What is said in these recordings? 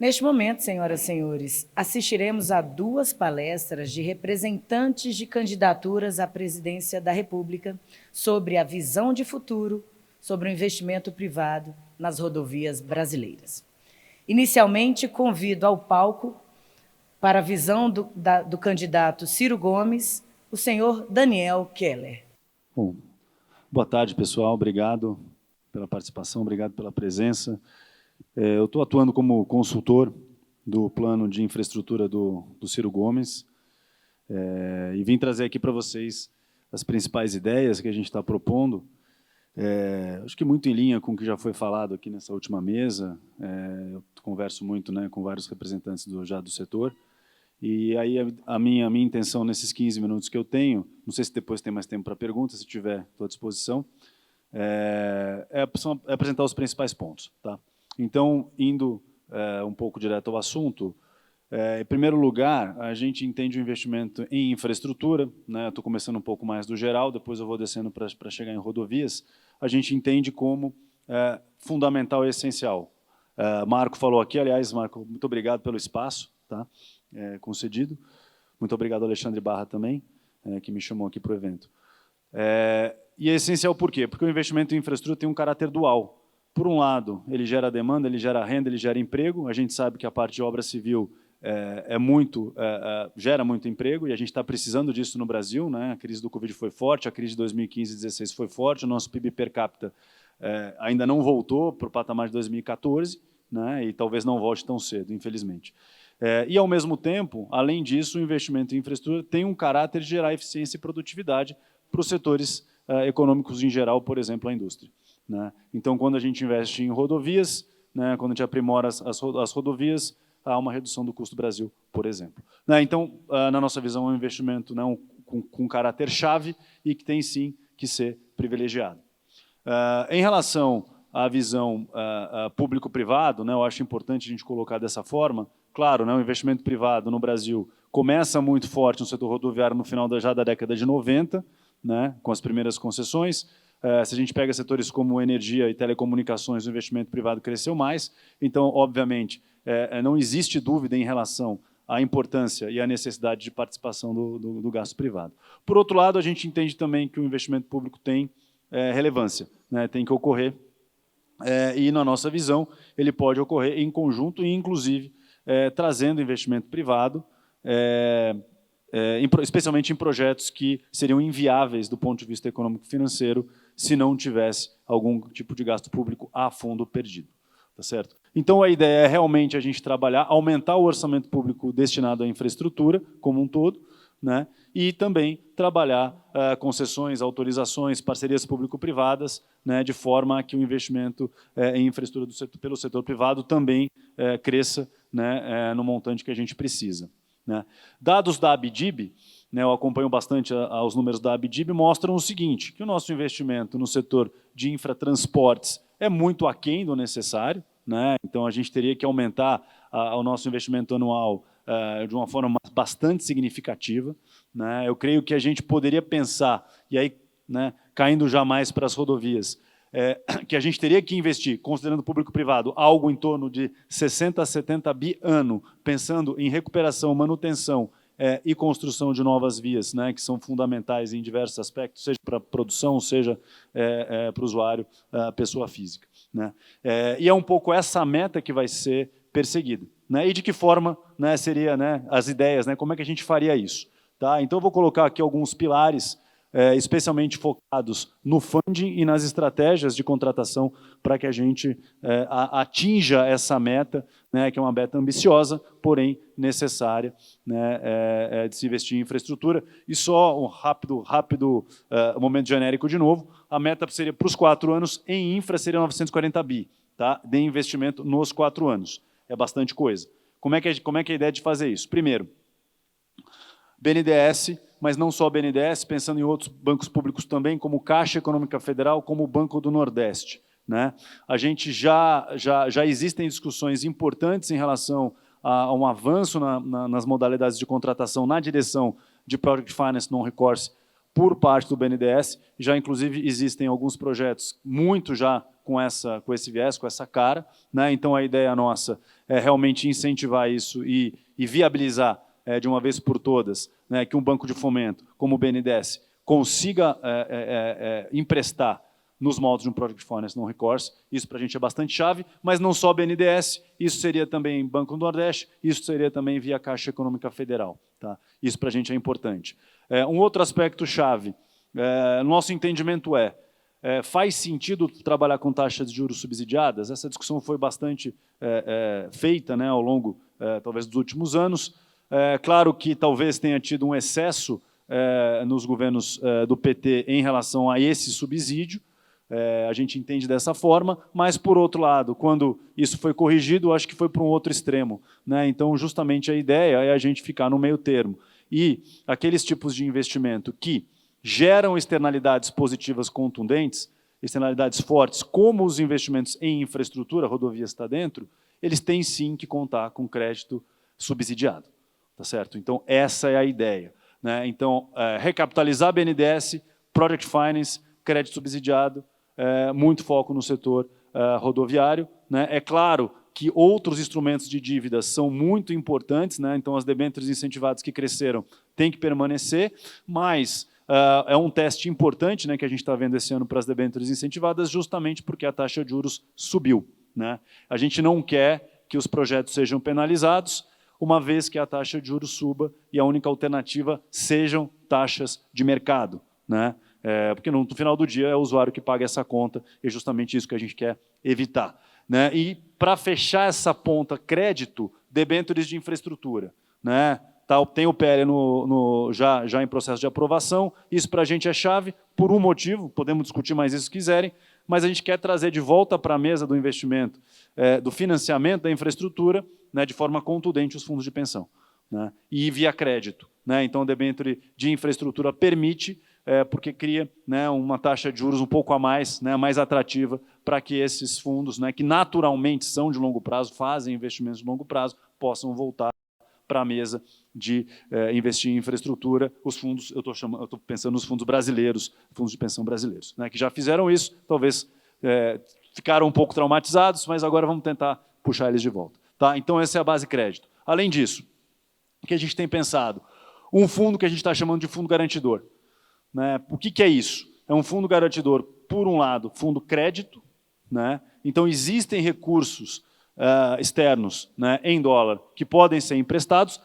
Neste momento, senhoras e senhores, assistiremos a duas palestras de representantes de candidaturas à presidência da República sobre a visão de futuro sobre o investimento privado nas rodovias brasileiras. Inicialmente, convido ao palco, para a visão do candidato Ciro Gomes, o senhor Daniel Keller. Bom, boa tarde, pessoal. Obrigado pela participação, obrigado pela presença. Eu estou atuando como consultor do plano de infraestrutura do Ciro Gomes e vim trazer aqui para vocês as principais ideias que a gente está propondo. Acho que muito em linha com o que já foi falado aqui nessa última mesa. Eu converso muito, né, com vários representantes já do setor. E aí a minha intenção nesses 15 minutos que eu tenho, não sei se depois tem mais tempo para perguntas, se tiver, estou à disposição, é apresentar os principais pontos. Tá? Então, indo um pouco direto ao assunto, em primeiro lugar, a gente entende o investimento em infraestrutura, né? Estou começando um pouco mais do geral, depois eu vou descendo para chegar em rodovias. A gente entende como fundamental e essencial. Marco falou aqui, aliás, Marco, muito obrigado pelo espaço, tá? Concedido. Muito obrigado, Alexandre Barra, também, que me chamou aqui para o evento. E é essencial por quê? Porque o investimento em infraestrutura tem um caráter dual. Por um lado, ele gera demanda, ele gera renda, ele gera emprego. A gente sabe que a parte de obra civil gera muito emprego, e a gente está precisando disso no Brasil, né? A crise do Covid foi forte, a crise de 2015 e 2016 foi forte, o nosso PIB per capita ainda não voltou para o patamar de 2014, né? E talvez não volte tão cedo, infelizmente. E, ao mesmo tempo, além disso, o investimento em infraestrutura tem um caráter de gerar eficiência e produtividade para os setores econômicos em geral, por exemplo, a indústria. Né? Então, quando a gente investe em rodovias, né, quando a gente aprimora as rodovias, há uma redução do custo do Brasil, por exemplo. Né? Então, na nossa visão, é um investimento, né, com caráter-chave e que tem, sim, que ser privilegiado. Em relação à visão público-privado, né, eu acho importante a gente colocar dessa forma. Claro, né, o investimento privado no Brasil começa muito forte no setor rodoviário no final já da década de 90, né, com as primeiras concessões. Se a gente pega setores como energia e telecomunicações, o investimento privado cresceu mais. Então, obviamente, não existe dúvida em relação à importância e à necessidade de participação do gasto privado. Por outro lado, a gente entende também que o investimento público tem relevância, né, tem que ocorrer, e, na nossa visão, ele pode ocorrer em conjunto e, inclusive, trazendo investimento privado, especialmente em projetos que seriam inviáveis do ponto de vista econômico-financeiro se não tivesse algum tipo de gasto público a fundo perdido. Tá certo? Então, a ideia é realmente a gente trabalhar, aumentar o orçamento público destinado à infraestrutura como um todo, né? E também trabalhar concessões, autorizações, parcerias público-privadas, né, de forma a que o investimento em infraestrutura pelo setor privado também cresça, né, no montante que a gente precisa. Né? Dados da ABDIB, né, eu acompanho bastante os números da ABDIB, mostram o seguinte, que o nosso investimento no setor de infratransportes é muito aquém do necessário, né? Então a gente teria que aumentar o nosso investimento anual de uma forma bastante significativa. Né? Eu creio que a gente poderia pensar, e aí, né, caindo já mais para as rodovias, que a gente teria que investir, considerando público-privado, algo em torno de 60 a 70 bi ano, pensando em recuperação, manutenção e construção de novas vias, né, que são fundamentais em diversos aspectos, seja para a produção, seja para o usuário, pessoa física. Né? E é um pouco essa meta que vai ser perseguida. Né? E de que forma, né, seria, né, as ideias, né, como é que a gente faria isso? Tá? Então, eu vou colocar aqui alguns pilares, especialmente focados no funding e nas estratégias de contratação para que a gente atinja essa meta, né, que é uma meta ambiciosa, porém necessária, né, de se investir em infraestrutura. E só um rápido momento genérico de novo, a meta seria para os 4 anos, em infra seria 940 bi, tá, de investimento nos 4 anos. É bastante coisa. Como é que é a ideia de fazer isso? Primeiro, BNDES, mas não só BNDES, pensando em outros bancos públicos também, como Caixa Econômica Federal, como o Banco do Nordeste. Né? A gente já existem discussões importantes em relação a um avanço nas modalidades de contratação na direção de Project Finance Non-Recourse por parte do BNDES. Já, inclusive, existem alguns projetos muito já com esse viés, com essa cara, né? Então, a ideia nossa é realmente incentivar isso e viabilizar, de uma vez por todas, né, que um banco de fomento, como o BNDES, consiga emprestar nos moldes de um Project Finance non recourse. Isso para a gente é bastante chave, mas não só BNDES, isso seria também Banco do Nordeste, isso seria também via Caixa Econômica Federal. Tá? Isso para a gente é importante. Um outro aspecto chave, nosso entendimento faz sentido trabalhar com taxas de juros subsidiadas? Essa discussão foi bastante feita, né, ao longo, talvez, dos últimos anos. Claro que talvez tenha tido um excesso nos governos do PT em relação a esse subsídio, a gente entende dessa forma, mas, por outro lado, quando isso foi corrigido, acho que foi para um outro extremo, né? Então, justamente, a ideia é a gente ficar no meio termo. E aqueles tipos de investimento que geram externalidades positivas contundentes, externalidades fortes, como os investimentos em infraestrutura, rodovias está dentro, eles têm sim que contar com crédito subsidiado. Tá certo? Então, essa é a ideia, né? Então, recapitalizar BNDES, Project Finance, crédito subsidiado, muito foco no setor rodoviário, né? É claro que outros instrumentos de dívida são muito importantes, né? Então, as debêntures incentivadas que cresceram têm que permanecer, mas é um teste importante, né, que a gente está vendo esse ano para as debêntures incentivadas, justamente porque a taxa de juros subiu, né? A gente não quer que os projetos sejam penalizados, uma vez que a taxa de juros suba e a única alternativa sejam taxas de mercado, né? Porque no final do dia é o usuário que paga essa conta, e é justamente isso que a gente quer evitar, né? E para fechar essa ponta crédito, debêntures de infraestrutura, né? Tem o PL já em processo de aprovação, isso para a gente é chave, por um motivo, podemos discutir mais isso se quiserem, mas a gente quer trazer de volta para a mesa do investimento, do financiamento da infraestrutura, né, de forma contundente os fundos de pensão, né, e via crédito, né? Então, o debênture de infraestrutura permite, porque cria, né, uma taxa de juros um pouco a mais, né, mais atrativa para que esses fundos, né, que naturalmente são de longo prazo, fazem investimentos de longo prazo, possam voltar para a mesa de investir em infraestrutura. Os fundos, eu estou pensando nos fundos brasileiros, fundos de pensão brasileiros, né, que já fizeram isso, talvez ficaram um pouco traumatizados, mas agora vamos tentar puxar eles de volta. Tá? Então, essa é a base crédito. Além disso, o que a gente tem pensado? Um fundo que a gente está chamando de fundo garantidor, né? O que é isso? É um fundo garantidor, por um lado, fundo crédito, né? Então, existem recursos externos, né, em dólar que podem ser emprestados.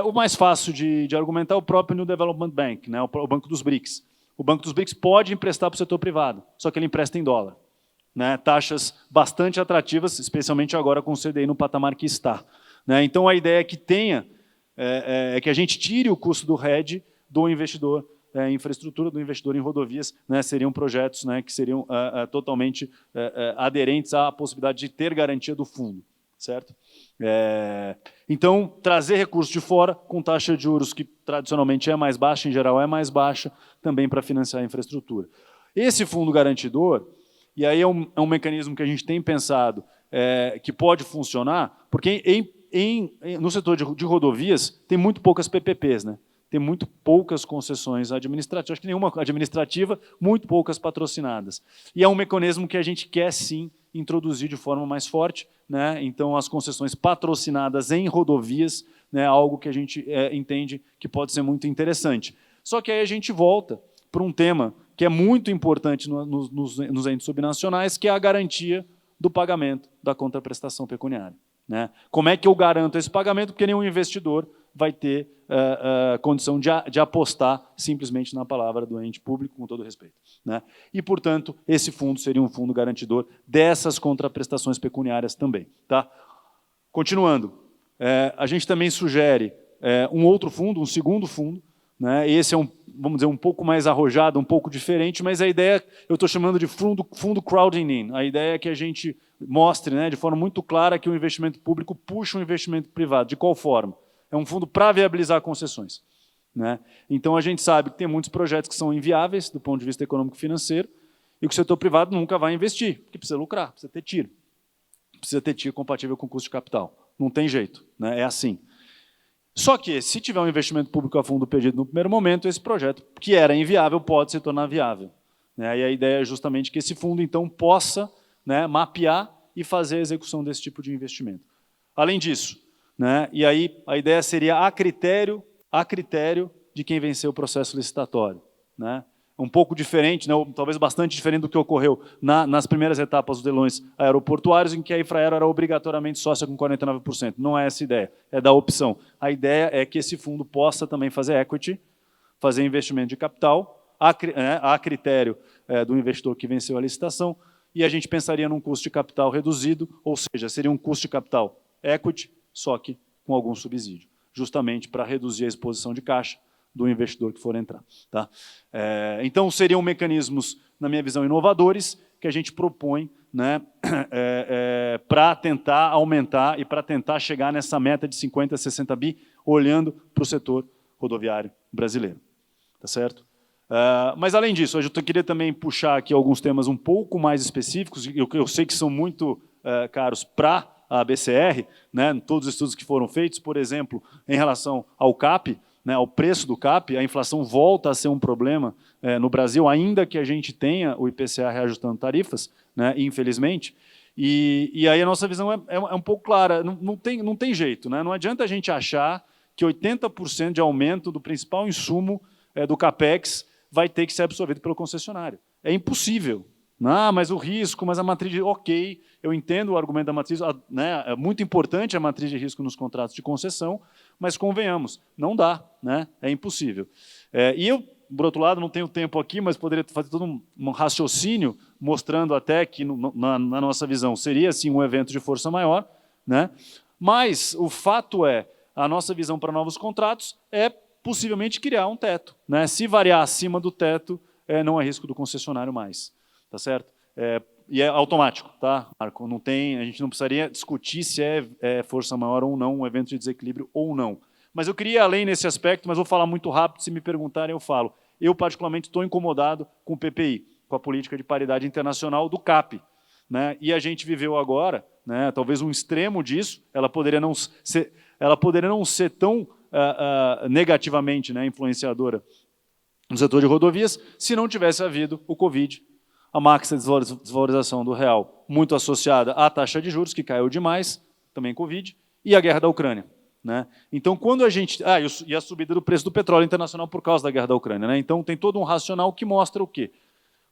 O mais fácil de argumentar é o próprio New Development Bank, né, o Banco dos BRICS. O Banco dos BRICS pode emprestar para o setor privado, só que ele empresta em dólar, né, taxas bastante atrativas, especialmente agora com o CDI no patamar que está, né? Então, a ideia é que que a gente tire o custo do hedge do investidor em infraestrutura, do investidor em rodovias, né? Seriam projetos, né, que seriam totalmente aderentes à possibilidade de ter garantia do fundo, certo? Então, trazer recursos de fora com taxa de juros que tradicionalmente é mais baixa, em geral é mais baixa, também para financiar a infraestrutura. Esse fundo garantidor, e aí é um mecanismo que a gente tem pensado que pode funcionar, porque no setor de rodovias tem muito poucas PPPs, né? Tem muito poucas concessões administrativas, acho que nenhuma administrativa, muito poucas patrocinadas. E é um mecanismo que a gente quer, sim, introduzir de forma mais forte, né? Então, as concessões patrocinadas em rodovias, né, algo que a gente entende que pode ser muito interessante. Só que aí a gente volta para um tema que é muito importante nos entes subnacionais, que é a garantia do pagamento da contraprestação pecuniária, né? Como é que eu garanto esse pagamento? Porque nenhum investidor vai ter condição de apostar simplesmente na palavra do ente público, com todo respeito, né? E, portanto, esse fundo seria um fundo garantidor dessas contraprestações pecuniárias também. Tá? Continuando, a gente também sugere um outro fundo, um segundo fundo, né? Esse é vamos dizer, um pouco mais arrojado, um pouco diferente, mas a ideia, eu estou chamando de fundo crowding in. A ideia é que a gente mostre, né, de forma muito clara que o investimento público puxa o investimento privado. De qual forma? É um fundo para viabilizar concessões, né? Então, a gente sabe que tem muitos projetos que são inviáveis do ponto de vista econômico-financeiro e que o setor privado nunca vai investir, porque precisa lucrar, precisa ter tiro compatível com o custo de capital. Não tem jeito, né? É assim. Só que, se tiver um investimento público a fundo perdido no primeiro momento, esse projeto, que era inviável, pode se tornar viável. Né? E a ideia é justamente que esse fundo, então, possa, né, mapear e fazer a execução desse tipo de investimento. Além disso, né, e aí a ideia seria a critério de quem venceu o processo licitatório. Né? Um pouco diferente, né, talvez bastante diferente do que ocorreu nas primeiras etapas dos leilões aeroportuários, em que a Infraero era obrigatoriamente sócia com 49%. Não é essa a ideia, é da opção. A ideia é que esse fundo possa também fazer equity, fazer investimento de capital, a critério do investidor que venceu a licitação, e a gente pensaria num custo de capital reduzido, ou seja, seria um custo de capital equity, só que com algum subsídio, justamente para reduzir a exposição de caixa do investidor que for entrar. Tá? Então, seriam mecanismos, na minha visão, inovadores, que a gente propõe, né, para tentar aumentar e para tentar chegar nessa meta de 50, 60 bi, olhando para o setor rodoviário brasileiro. Tá certo? Mas, além disso, eu queria também puxar aqui alguns temas um pouco mais específicos, eu sei que são muito caros para a BCR, né, todos os estudos que foram feitos, por exemplo, em relação ao CAP, né, ao preço do CAP, a inflação volta a ser um problema no Brasil, ainda que a gente tenha o IPCA reajustando tarifas, né, infelizmente, e aí a nossa visão é um pouco clara, não tem jeito, né, não adianta a gente achar que 80% de aumento do principal insumo do CAPEX vai ter que ser absorvido pelo concessionário. É impossível. Mas o risco, mas a matriz de... Ok, eu entendo o argumento da matriz, né, é muito importante a matriz de risco nos contratos de concessão, mas convenhamos, não dá, né, é impossível. E eu, por outro lado, não tenho tempo aqui, mas poderia fazer todo um raciocínio mostrando até que, na nossa visão, seria sim um evento de força maior, né, mas o fato é, a nossa visão para novos contratos é possivelmente criar um teto. Né? Se variar acima do teto, não é risco do concessionário mais. Tá certo? E é automático, tá, Marco? Não tem, a gente não precisaria discutir se é força maior ou não, um evento de desequilíbrio ou não. Mas eu queria ir além nesse aspecto, mas vou falar muito rápido, se me perguntarem eu falo. Eu, particularmente, estou incomodado com o PPI, com a política de paridade internacional do CAP. Né? E a gente viveu agora, né, talvez um extremo disso, ela poderia não ser tão negativamente, né, influenciadora no setor de rodovias, se não tivesse havido o Covid, a máxima desvalorização do real, muito associada à taxa de juros, que caiu demais, também Covid, e a guerra da Ucrânia. Né? Então, quando a gente... e a subida do preço do petróleo internacional por causa da guerra da Ucrânia. Né? Então, tem todo um racional que mostra o quê?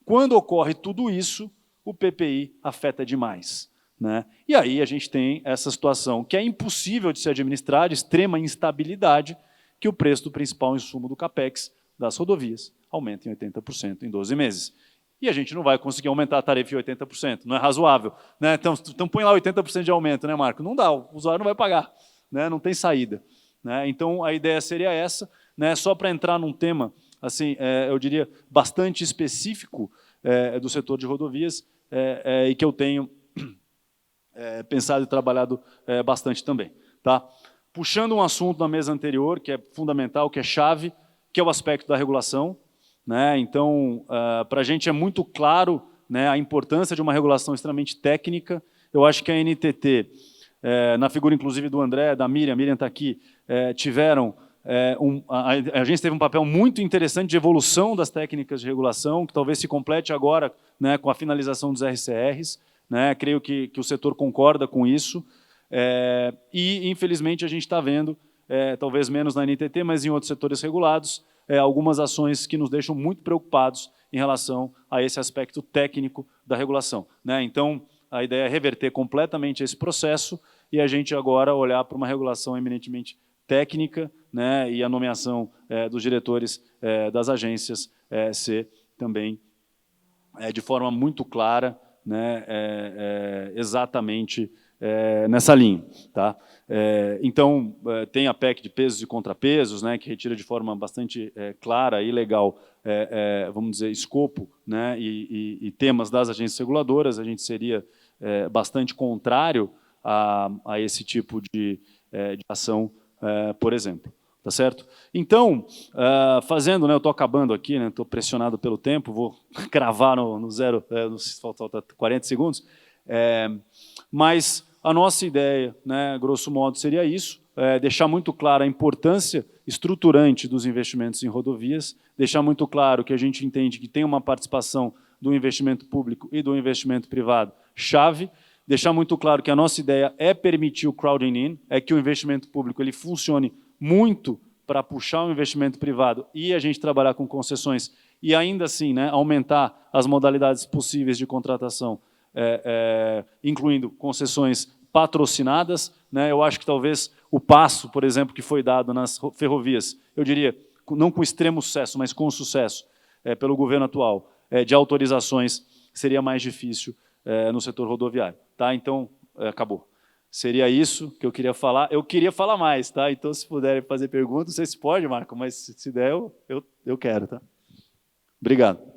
Quando ocorre tudo isso, o PPI afeta demais. Né? E aí a gente tem essa situação que é impossível de se administrar, de extrema instabilidade, que o preço do principal insumo do CAPEX das rodovias aumenta em 80% em 12 meses. E a gente não vai conseguir aumentar a tarifa em 80%, não é razoável. Né? Então põe lá 80% de aumento, né, Marco? Não dá, o usuário não vai pagar, né? Não tem saída. Né? Então a ideia seria essa, né? Só para entrar num tema, assim, eu diria, bastante específico do setor de rodovias e que eu tenho pensado e trabalhado bastante também. Tá? Puxando um assunto na mesa anterior, que é fundamental, que é chave, que é o aspecto da regulação. Né? Então, para a gente é muito claro, né, a importância de uma regulação extremamente técnica. Eu acho que a NTT, na figura inclusive do André, da Miriam está aqui, tiveram... a agência teve um papel muito interessante de evolução das técnicas de regulação, que talvez se complete agora, né, com a finalização dos RCRs. Né? Creio que o setor concorda com isso. E, infelizmente, a gente está vendo, talvez menos na NTT, mas em outros setores regulados, algumas ações que nos deixam muito preocupados em relação a esse aspecto técnico da regulação. Né? Então, a ideia é reverter completamente esse processo e a gente agora olhar para uma regulação eminentemente técnica, né, e a nomeação dos diretores das agências ser também de forma muito clara, né, exatamente nessa linha. Tá? Então, tem a PEC de pesos e contrapesos, né, que retira de forma bastante clara e legal, vamos dizer, escopo, né, e temas das agências reguladoras. A gente seria bastante contrário a esse tipo de ação, por exemplo. Tá certo? Então, fazendo, né, eu estou acabando aqui, né, estou pressionado pelo tempo, vou cravar no zero, falta 40 segundos, mas a nossa ideia, né, grosso modo, seria isso, deixar muito clara a importância estruturante dos investimentos em rodovias, deixar muito claro que a gente entende que tem uma participação do investimento público e do investimento privado chave, deixar muito claro que a nossa ideia é permitir o crowding in, é que o investimento público ele funcione muito para puxar o investimento privado e a gente trabalhar com concessões e ainda assim, né, aumentar as modalidades possíveis de contratação, incluindo concessões patrocinadas, né? Eu acho que talvez o passo, por exemplo, que foi dado nas ferrovias, eu diria, não com extremo sucesso, mas com sucesso, pelo governo atual, de autorizações, seria mais difícil no setor rodoviário. Tá? Então, acabou. Seria isso que eu queria falar. Eu queria falar mais, tá? Então, se puderem fazer perguntas, vocês podem, Marco, mas se der, eu quero. Tá? Obrigado.